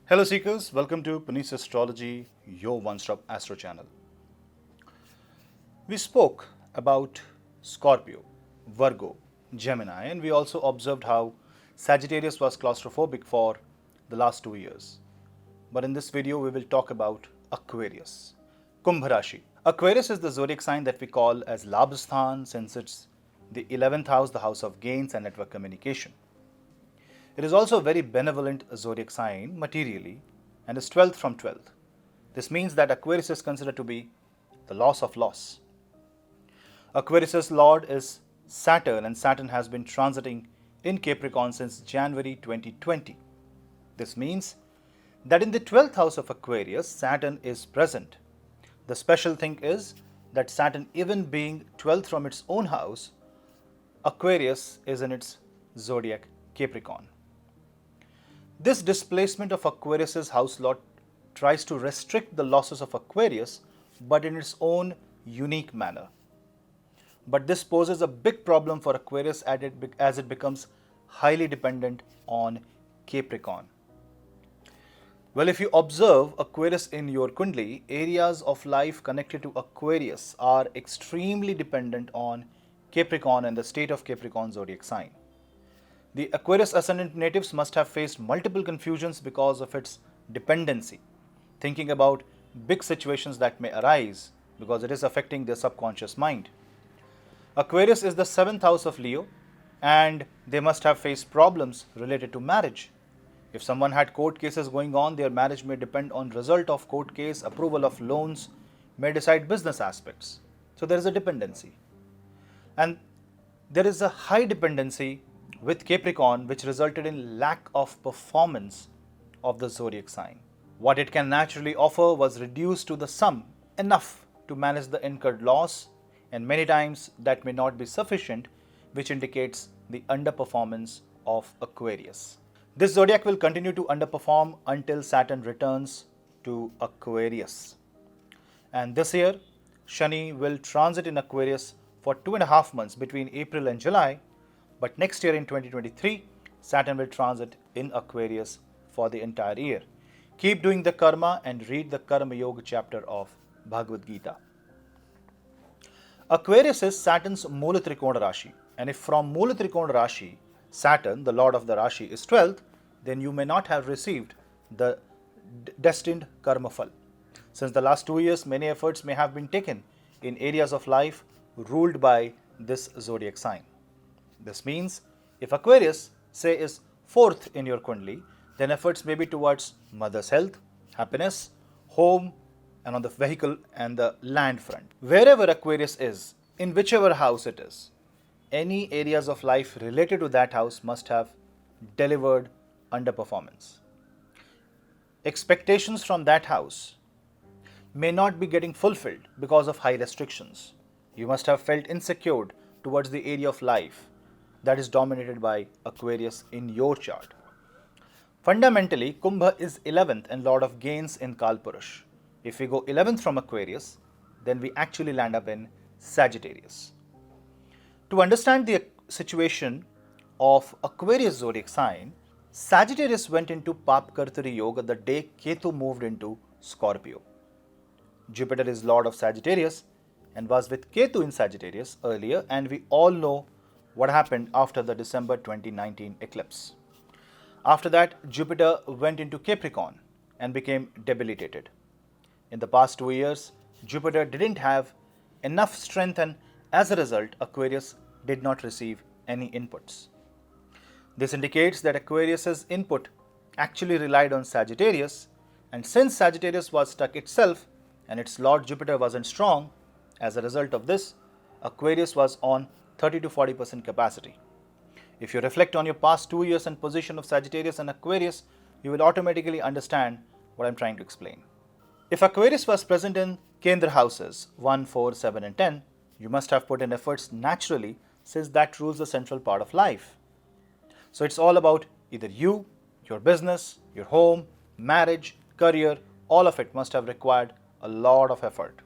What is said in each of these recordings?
Hello Seekers, welcome to Punneit Astrology, your one-stop astro channel. We spoke about Scorpio, Virgo, Gemini, and we also observed how Sagittarius was claustrophobic for the last 2 years. But in this video, we will talk about Aquarius, Kumbh Rashi. Aquarius is the zodiac sign that we call as Labhasthan since it's the 11th house, the house of gains and network communication. It is also a very benevolent zodiac sign materially and is 12th from 12th. This means that Aquarius is considered to be the loss of loss. Aquarius's lord is Saturn, and Saturn has been transiting in Capricorn since January 2020. This means that in the 12th house of Aquarius, Saturn is present. The special thing is that Saturn, even being 12th from its own house, Aquarius is in its zodiac Capricorn. This displacement of Aquarius's house lord tries to restrict the losses of Aquarius, but in its own unique manner. But this poses a big problem for Aquarius as it becomes highly dependent on Capricorn. Well, if you observe Aquarius in your Kundli, areas of life connected to Aquarius are extremely dependent on Capricorn and the state of Capricorn zodiac sign. The Aquarius ascendant natives must have faced multiple confusions because of its dependency, thinking about big situations that may arise because it is affecting their subconscious mind. Aquarius is the 7th house of Leo, and they must have faced problems related to marriage. If someone had court cases going on, their marriage may depend on result of court case, approval of loans, may decide business aspects. So there is a dependency. And there is a high dependency with Capricorn, which resulted in lack of performance of the zodiac sign. What it can naturally offer was reduced to the sum, enough to manage the incurred loss, and many times that may not be sufficient, which indicates the underperformance of Aquarius. This zodiac will continue to underperform until Saturn returns to Aquarius. And this year, Shani will transit in Aquarius for 2.5 months between April and July. But next year in 2023, Saturn will transit in Aquarius for the entire year. Keep doing the karma and read the Karma Yoga chapter of Bhagavad Gita. Aquarius is Saturn's Mula Trikona Rashi. And if from Mula Trikona Rashi, Saturn, the lord of the Rashi, is 12th, then you may not have received the destined karma phal. Since the last 2 years, many efforts may have been taken in areas of life ruled by this zodiac sign. This means if Aquarius, say, is 4th in your Kundli, then efforts may be towards mother's health, happiness, home, and on the vehicle and the land front. Wherever Aquarius is, in whichever house it is, any areas of life related to that house must have delivered underperformance. Expectations from that house may not be getting fulfilled because of high restrictions. You must have felt insecure towards the area of life that is dominated by Aquarius in your chart. Fundamentally, Kumbh is 11th and lord of gains in Kalpurush. If we go 11th from Aquarius, then we actually land up in Sagittarius. To understand the situation of Aquarius zodiac sign, Sagittarius went into Papkartari Yoga the day Ketu moved into Scorpio. Jupiter is lord of Sagittarius and was with Ketu in Sagittarius earlier, and we all know what happened after the December 2019 eclipse. After that, Jupiter went into Capricorn and became debilitated. In the past 2 years, Jupiter didn't have enough strength, and as a result, Aquarius did not receive any inputs. This indicates that Aquarius's input actually relied on Sagittarius, and since Sagittarius was stuck itself and its lord Jupiter wasn't strong, as a result of this, Aquarius was on 30 to 40% capacity. If you reflect on your past 2 years and position of Sagittarius and Aquarius, you will automatically understand what I'm trying to explain. If Aquarius was present in Kendra houses 1, 4, 7 and 10, you must have put in efforts naturally since that rules the central part of life. So it's all about either you, your business, your home, marriage, career, all of it must have required a lot of effort.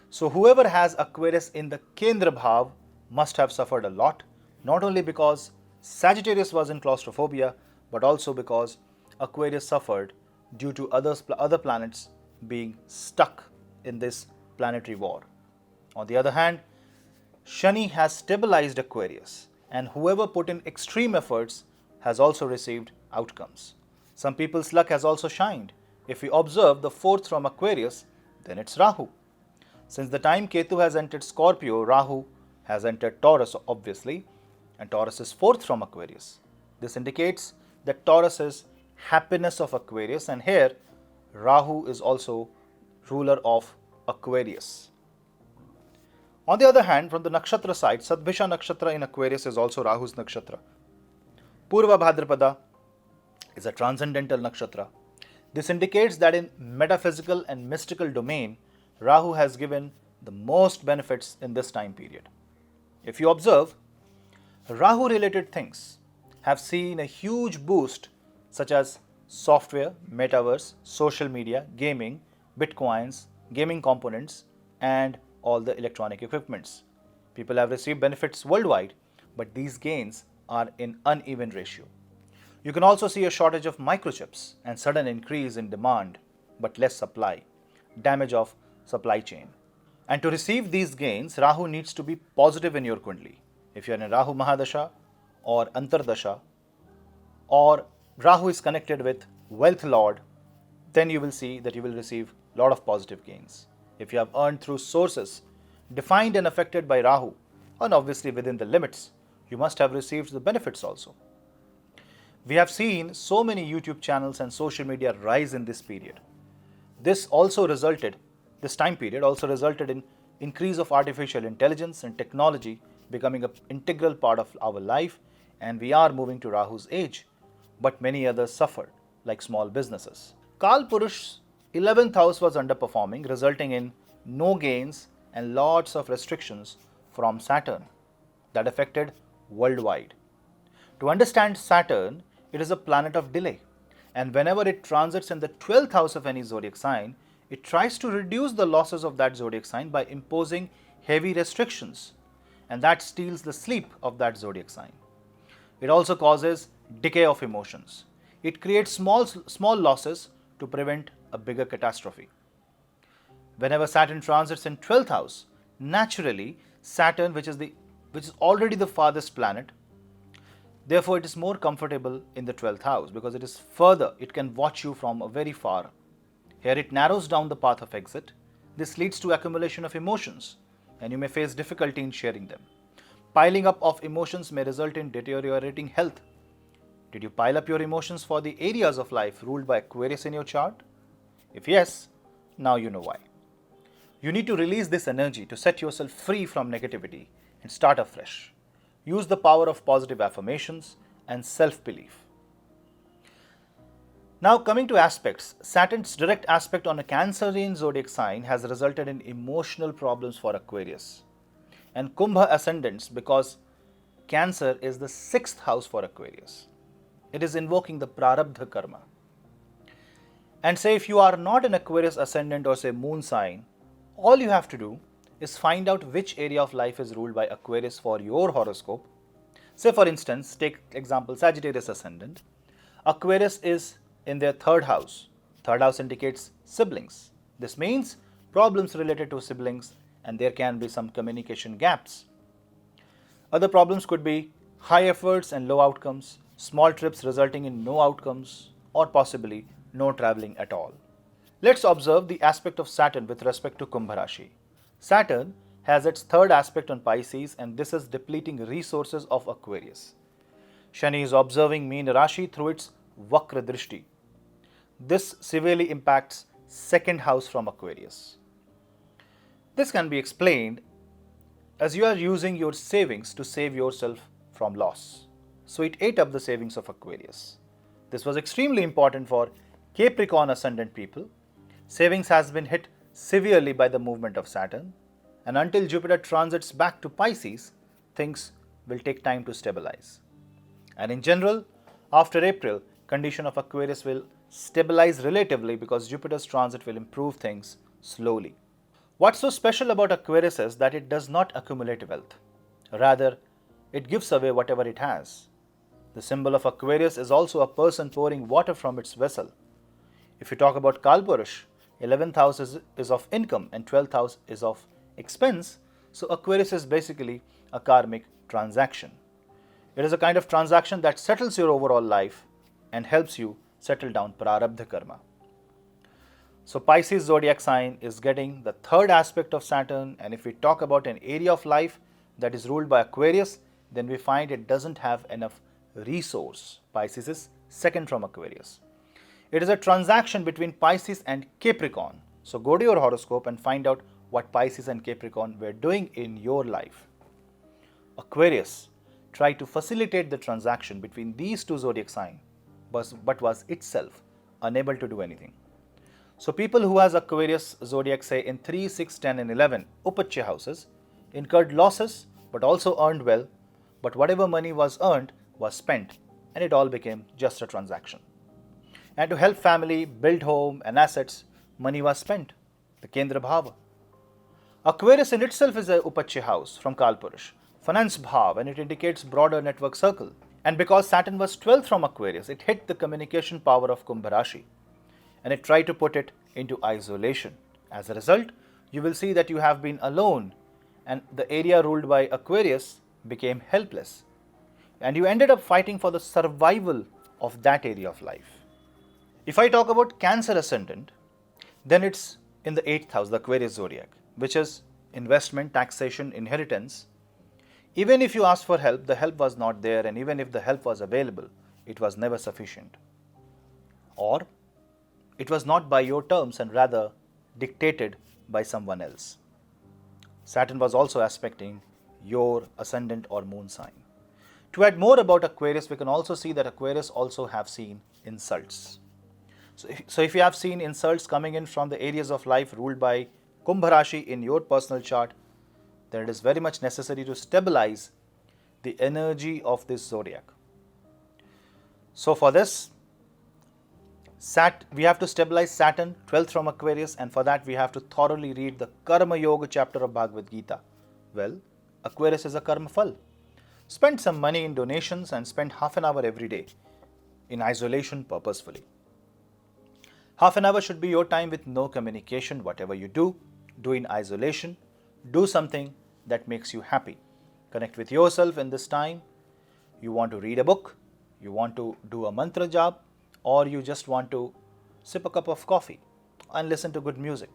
So whoever has Aquarius in the Kendra Bhav must have suffered a lot, not only because Sagittarius was in claustrophobia, but also because Aquarius suffered due to other planets being stuck in this planetary war. On the other hand, Shani has stabilized Aquarius, and whoever put in extreme efforts has also received outcomes. Some people's luck has also shined. If we observe the fourth from Aquarius, then it's Rahu. Since the time Ketu has entered Scorpio, Rahu has entered Taurus, obviously, and Taurus is fourth from Aquarius. This indicates that Taurus is happiness of Aquarius, and here Rahu is also ruler of Aquarius. On the other hand, from the nakshatra side, Sadbhisha nakshatra in Aquarius is also Rahu's nakshatra. Purva Bhadrapada is a transcendental nakshatra. This indicates that in metaphysical and mystical domain, Rahu has given the most benefits in this time period. If you observe, Rahu related things have seen a huge boost, such as software, metaverse, social media, gaming, bitcoins, gaming components, and all the electronic equipments. People have received benefits worldwide, but these gains are in uneven ratio. You can also see a shortage of microchips and sudden increase in demand but less supply, damage of supply chain. And to receive these gains, Rahu needs to be positive in your Kundli. If you are in Rahu Mahadasha or Antardasha, or Rahu is connected with Wealth Lord, then you will see that you will receive a lot of positive gains. If you have earned through sources defined and affected by Rahu, and obviously within the limits, you must have received the benefits also. We have seen so many YouTube channels and social media rise in this period. This time period also resulted in increase of artificial intelligence and technology becoming an integral part of our life, and we are moving to Rahu's age, but many others suffered, like small businesses. Kal Purush's 11th house was underperforming, resulting in no gains and lots of restrictions from Saturn that affected worldwide. To understand Saturn, it is a planet of delay, and whenever it transits in the 12th house of any zodiac sign, it tries to reduce the losses of that zodiac sign by imposing heavy restrictions, and that steals the sleep of that zodiac sign. It also causes decay of emotions. It creates small losses to prevent a bigger catastrophe. Whenever Saturn transits in 12th house, naturally Saturn, which is already the farthest planet, therefore it is more comfortable in the 12th house because it is further, it can watch you from a very far. Here it narrows down the path of exit. This leads to accumulation of emotions, and you may face difficulty in sharing them. Piling up of emotions may result in deteriorating health. Did you pile up your emotions for the areas of life ruled by Aquarius in your chart? If yes, now you know why. You need to release this energy to set yourself free from negativity and start afresh. Use the power of positive affirmations and self-belief. Now coming to aspects, Saturn's direct aspect on a Cancerian zodiac sign has resulted in emotional problems for Aquarius and Kumbha ascendants because Cancer is the 6th house for Aquarius. It is invoking the Prarabdha karma. And say if you are not an Aquarius ascendant or say moon sign, all you have to do is find out which area of life is ruled by Aquarius for your horoscope. Say for instance, take example Sagittarius ascendant. Aquarius is in their 3rd house. 3rd house indicates siblings. This means problems related to siblings, and there can be some communication gaps. Other problems could be high efforts and low outcomes, small trips resulting in no outcomes, or possibly no traveling at all. Let's observe the aspect of Saturn with respect to Kumbha Rashi. Saturn has its 3rd aspect on Pisces, and this is depleting resources of Aquarius. Shani is observing Meena Rashi through its Vakra Drishti. This severely impacts 2nd house from Aquarius. This can be explained as you are using your savings to save yourself from loss. So it ate up the savings of Aquarius. This was extremely important for Capricorn ascendant people. Savings has been hit severely by the movement of Saturn, and until Jupiter transits back to Pisces, things will take time to stabilize. And in general, after April, condition of Aquarius will stabilize relatively because Jupiter's transit will improve things slowly. What's so special about Aquarius is that it does not accumulate wealth. Rather, it gives away whatever it has. The symbol of Aquarius is also a person pouring water from its vessel. If you talk about Kalpurush, 11th house is of income and 12th house is of expense. So Aquarius is basically a karmic transaction. It is a kind of transaction that settles your overall life and helps you settle down prarabdha karma. So Pisces zodiac sign is getting the third aspect of Saturn, and if we talk about an area of life that is ruled by Aquarius, then we find it doesn't have enough resource. Pisces is second from Aquarius. It is a transaction between Pisces and Capricorn. So go to your horoscope and find out what Pisces and Capricorn were doing in your life. Aquarius tried to facilitate the transaction between these two zodiac signs, but was itself unable to do anything. So people who has Aquarius zodiac say in 3, 6, 10 and 11 Upachya houses incurred losses but also earned well, but whatever money was earned was spent and it all became just a transaction. And to help family build home and assets, money was spent, the Kendra Bhava. Aquarius in itself is a Upachya house from Kalpurush, finance bhav, and it indicates broader network circle. And because Saturn was 12th from Aquarius, it hit the communication power of Kumbh Rashi and it tried to put it into isolation. As a result, you will see that you have been alone and the area ruled by Aquarius became helpless. And you ended up fighting for the survival of that area of life. If I talk about Cancer ascendant, then it's in the 8th house, the Aquarius zodiac, which is investment, taxation, inheritance. Even if you asked for help, the help was not there, and even if the help was available, it was never sufficient. Or it was not by your terms and rather dictated by someone else. Saturn was also aspecting your ascendant or moon sign. To add more about Aquarius, we can also see that Aquarius also have seen insults. So if you have seen insults coming in from the areas of life ruled by Kumbh Rashi in your personal chart, then it is very much necessary to stabilize the energy of this zodiac. So for this, we have to stabilize Saturn, 12th from Aquarius, and for that we have to thoroughly read the Karma Yoga chapter of Bhagavad Gita. Well, Aquarius is a karma phal. Spend some money in donations and spend half an hour every day in isolation purposefully. Half an hour should be your time with no communication. Whatever you do in isolation. Do something that makes you happy. Connect with yourself in this time. You want to read a book, you want to do a mantra jap, or you just want to sip a cup of coffee and listen to good music.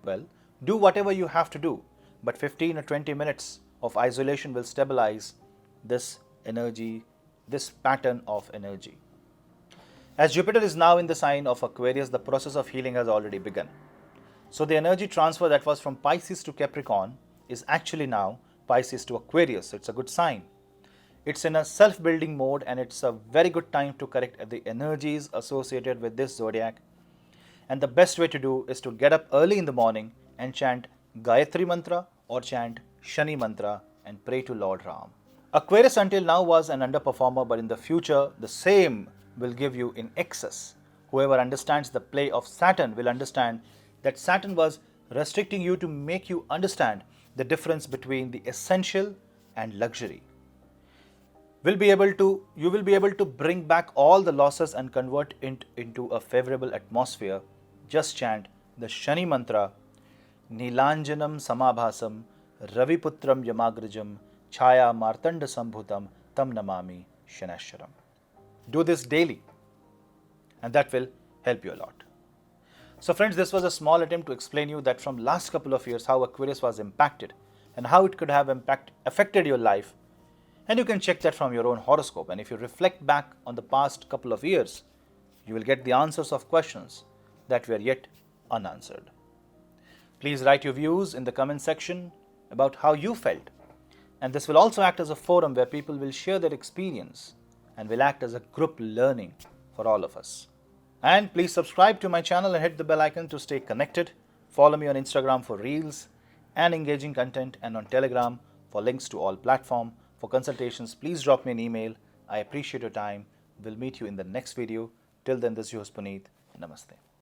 Well, do whatever you have to do, but 15 or 20 minutes of isolation will stabilize this energy, this pattern of energy. As Jupiter is now in the sign of Aquarius, the process of healing has already begun. So the energy transfer that was from Pisces to Capricorn is actually now Pisces to Aquarius. It's a good sign. It's in a self-building mode and it's a very good time to correct the energies associated with this zodiac. And the best way to do is to get up early in the morning and chant Gayatri Mantra or chant Shani Mantra and pray to Lord Ram. Aquarius until now was an underperformer, but in the future the same will give you in excess. Whoever understands the play of Saturn will understand that Saturn was restricting you to make you understand the difference between the essential and luxury. You will be able to bring back all the losses and convert it into a favorable atmosphere. Just chant the Shani Mantra, Nilanjanam Samabhasam, Raviputram Yamagrajam, Chaya Martanda Sambhutam, Tam Namami Shanasharam. Do this daily and that will help you a lot. So friends, this was a small attempt to explain you that from last couple of years how Aquarius was impacted and how it could have affected your life. And you can check that from your own horoscope. And if you reflect back on the past couple of years, you will get the answers of questions that were yet unanswered. Please write your views in the comment section about how you felt. And this will also act as a forum where people will share their experience and will act as a group learning for all of us. And please subscribe to my channel and hit the bell icon to stay connected. Follow me on Instagram for reels and engaging content, and on Telegram for links to all platforms. For consultations, please drop me an email. I appreciate your time. We'll meet you in the next video. Till then, this is your host Puneet. Namaste.